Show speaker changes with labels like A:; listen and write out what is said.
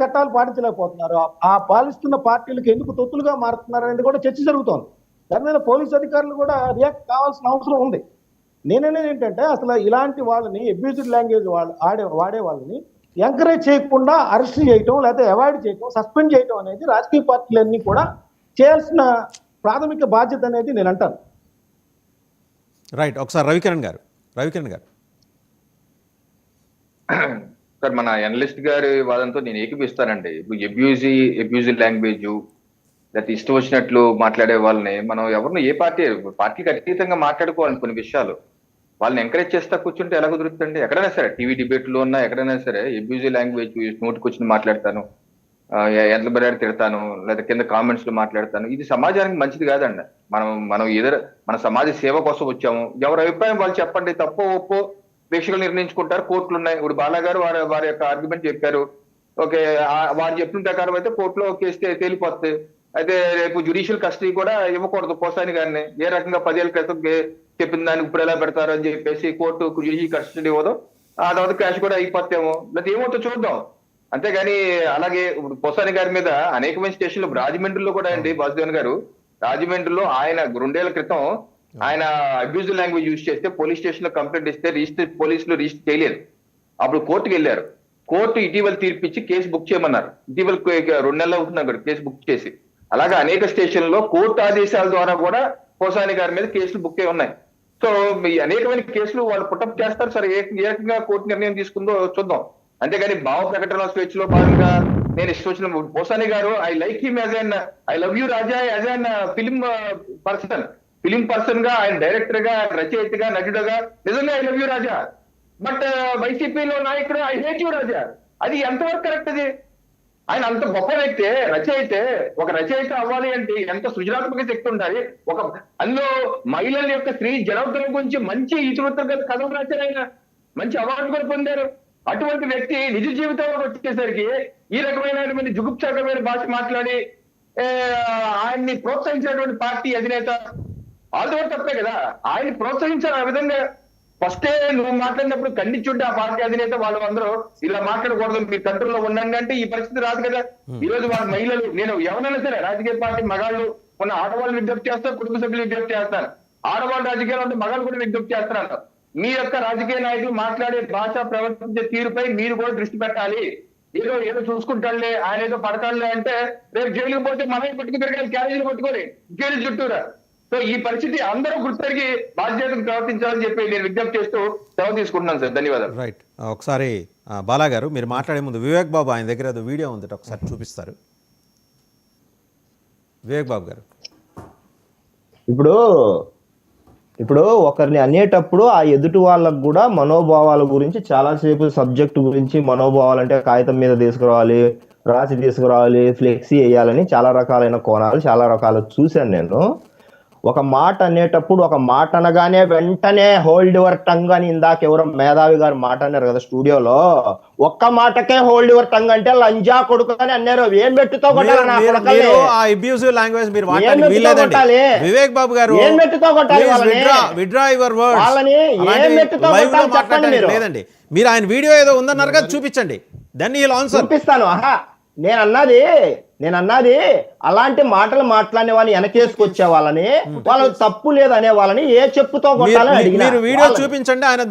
A: చట్టాలు పాటించలేకపోతున్నారు, ఆ పాలిస్తున్న పార్టీలకు ఎందుకు తొత్తులుగా మారుతున్నారు అనేది కూడా చర్చ జరుగుతోంది. దాని మీద పోలీస్ అధికారులు కూడా రియాక్ట్ కావాల్సిన అవసరం ఉంది. నేననేది ఏంటంటే అసలు ఇలాంటి వాళ్ళని అబ్యూజ్డ్ లాంగ్వేజ్ వాడే వాళ్ళని ఎంకరేజ్ చేయకుండా అరెస్ట్ చేయటం, లేకపోతే అవాయిడ్ చేయటం, సస్పెండ్ చేయటం అనేది రాజకీయ పార్టీలన్నీ కూడా చేయాల్సిన ప్రాథమిక బాధ్యత అనేది నేను అంటాను.
B: రైట్. ఒకసారి రవికిరణ్ గారు.
C: సార్, మన అనలిస్ట్ గారి వాదంతో నేను ఏకీపిస్తానండి. ఇప్పుడు అబ్యూజివ్ లాంగ్వేజ్, లేకపోతే ఇష్టం వచ్చినట్లు మాట్లాడే వాళ్ళని మనం ఎవరిని ఏ పార్టీకి అతీతంగా మాట్లాడుకోవాలి. కొన్ని విషయాలు వాళ్ళని ఎంకరేజ్ చేస్తా కూర్చుంటే ఎలా కుదురుతుందండి? ఎక్కడైనా సరే టీవీ డిబేట్ లో ఉన్నా ఎక్కడైనా సరే అబ్యూజివ్ లాంగ్వేజ్ నోటికి వచ్చి మాట్లాడతాను, ఎంత బరాడు తిడతాను, లేదా కింద కామెంట్స్ లో మాట్లాడతాను, ఇది సమాజానికి మంచిది కాదండి. మనం మన సమాజ సేవ కోసం వచ్చాము. ఎవరి అభిప్రాయం వాళ్ళు చెప్పండి, తప్పో ఒప్పో ప్రేక్షకులు నిర్ణయించుకుంటారు. కోర్టులు ఉన్నాయి. ఇప్పుడు బాలా గారు వారి యొక్క ఆర్గ్యుమెంట్ చెప్పారు. ఓకే, వారు చెప్పిన ప్రకారం అయితే కోర్టులో కేసు తేలిపోతుంది. అయితే రేపు జ్యుడిషియల్ కస్టడీ కూడా ఇవ్వకూడదు పోసాని గారిని. ఏ రకంగా 10 ఏళ్ల క్రితం చెప్పిన దానికి ఇప్పుడు ఎలా పెడతారు అని చెప్పేసి కోర్టు జ్యుడిషియల్ కస్టడీ ఇవ్వదు. ఆ తర్వాత క్యాష్ కూడా అయిపోతేమో, లేదా ఏమవుతుందో చూద్దాం. అంతేగాని అలాగే ఇప్పుడు పోసాని గారి మీద అనేకమైన స్టేషన్లు, రాజమండ్రిలో కూడా అండి వాసుదేవన్ గారు, రాజమండ్రిలో ఆయన 2 ఏళ్ల క్రితం ఆయన అబ్యూజివ్ లాంగ్వేజ్ యూజ్ చేస్తే పోలీస్ స్టేషన్ లో కంప్లైంట్ ఇస్తే పోలీసులు రిజిస్టర్ చేయలేదు. అప్పుడు కోర్టుకు వెళ్ళారు. కోర్టు ఇటీవల తీర్పిచ్చి కేసు బుక్ చేయమన్నారు. ఇటీవల 2 నెలలు అవుతున్నారు కేసు బుక్ చేసి. అలాగే అనేక స్టేషన్లలో కోర్టు ఆదేశాల ద్వారా కూడా పోసాని గారి మీద కేసులు బుక్ అయి ఉన్నాయి. సో ఈ అనేకమైన కేసులు వాళ్ళు పుట్టప్ చేస్తారు. సరే, ఏ రకంగా కోర్టు నిర్ణయం తీసుకుందో చూద్దాం. అంతేగాని భావ ప్రకటన స్వేచ్ఛలో భాగంగా నేను ఇష్టం వచ్చిన పోసాని గారు, I like him as an, I love you Raja as an film person గా, ఆయన డైరెక్టర్ గా, రచయితగా, నటుడుగా నిజంగా I love you Raja. But వైసీపీలో నాయకుడు ఐ హేట్ యూ రాజా. అది ఎంతవరకు కరెక్ట్? అది ఆయన అంత గొప్ప వ్యక్తే, ఒక రచయిత అవ్వాలి అంటే ఎంత సృజనాత్మక శక్తి ఉండాలి. అందులో మహిళల యొక్క స్త్రీ జనోత్తరం గురించి మంచి ఇతరుల కథలు రాశారు. ఆయన మంచి అవార్డు కూడా పొందారు. అటువంటి వ్యక్తి నిజ జీవితంలో వచ్చేసరికి ఈ రకమైనటువంటి జుగుప్సాకరమైన భాష మాట్లాడి ఆయన్ని ప్రోత్సహించినటువంటి పార్టీ అధినేత ఆల్దో తప్పే కదా. ఆయన ప్రోత్సహించారు. ఆ విధంగా ఫస్టే నువ్వు మాట్లాడినప్పుడు ఖండించుంటే ఆ పార్టీ అధినేత వాళ్ళందరూ ఇలా మాట్లాడకూడదు, మీ కంట్రోల్లో ఉండండి అంటే ఈ పరిస్థితి రాదు కదా. ఈ రోజు వాళ్ళ మహిళలు, నేను ఎవరైనా సరే రాజకీయ పార్టీ మగాళ్ళు ఉన్న ఆడవాళ్ళు విజ్ఞప్తి చేస్తారు, కుటుంబ సభ్యులు విజ్ఞప్తి చేస్తారు. ఆడవాళ్ళు రాజకీయాలు అంటే మగాళ్ళు కూడా విజ్ఞప్తి చేస్తున్నారు. మీ యొక్క రాజకీయ నాయకులు మాట్లాడే భాష, ప్రవర్తించే తీరుపై మీరు కూడా దృష్టి పెట్టాలి. ఏదో చూసుకుంటాడులే, ఆయన ఏదో పడతాడులే అంటే రేపు జైలుకి పోతే మనమే పట్టుకు తిరగాలి, క్యారేజీలు పట్టుకొని జైలు చుట్టూరా. సో ఈ పరిస్థితి అందరూ గుర్తెరిగి బాధ్యతను ప్రవర్తించాలని చెప్పి నేను విజ్ఞప్తి చేస్తూ సెలవు తీసుకుంటున్నాను సార్. ధన్యవాదాలు.
B: రైట్. ఒకసారి బాలా గారు, మీరు మాట్లాడే ముందు వివేక్ బాబు ఆయన దగ్గర ఏదో వీడియో ఉంది, ఒకసారి చూపిస్తారు. వివేక్ బాబు గారు,
D: ఇప్పుడు ఒకరిని అనేటప్పుడు ఆ ఎదుటి వాళ్ళకు కూడా మనోభావాల గురించి చాలాసేపు, సబ్జెక్టు గురించి, మనోభావాలు అంటే కాగితం మీద తీసుకురావాలి, రాసి తీసుకురావాలి, ఫ్లెక్సీ వేయాలని చాలా రకాలైన కోణాలు, చాలా రకాలు చూశాను నేను. ఒక మాట అనేటప్పుడు, ఒక మాట అనగానే వెంటనే హోల్డ్ యువర్ టంగ్ అని ఇందాక ఎవరో మేధావి గారు మాట అన్నారు కదా స్టూడియోలో, ఒక్క మాటకే హోల్డ్ యువర్ టంగ్ అంటే లంజా కొడుకు అని అన్నారు. ఏం పెట్టుతో కొట్టాలి?
B: వివేక్ బాబు గారు,
D: ఏం పెట్టుతో కొట్టాలి వాళ్ళని? ఏం పెట్టుతో కొట్టాలి చెప్పండి మీరు.
B: లేదండి, మీరు ఆయన వీడియో ఏదో ఉందన్నారు కదా, చూపించండి. దాన్ని
D: చూపిస్తాను. నేను అన్నది అలాంటి మాటలు మాట్లాడే వాళ్ళని వెనకేసుకొచ్చే వాళ్ళని, వాళ్ళకి తప్పు లేదనే వాళ్ళని ఏ చెప్పుతో కొట్టాలని అడిగిన
B: వీడియో చూపించండి. ఆయన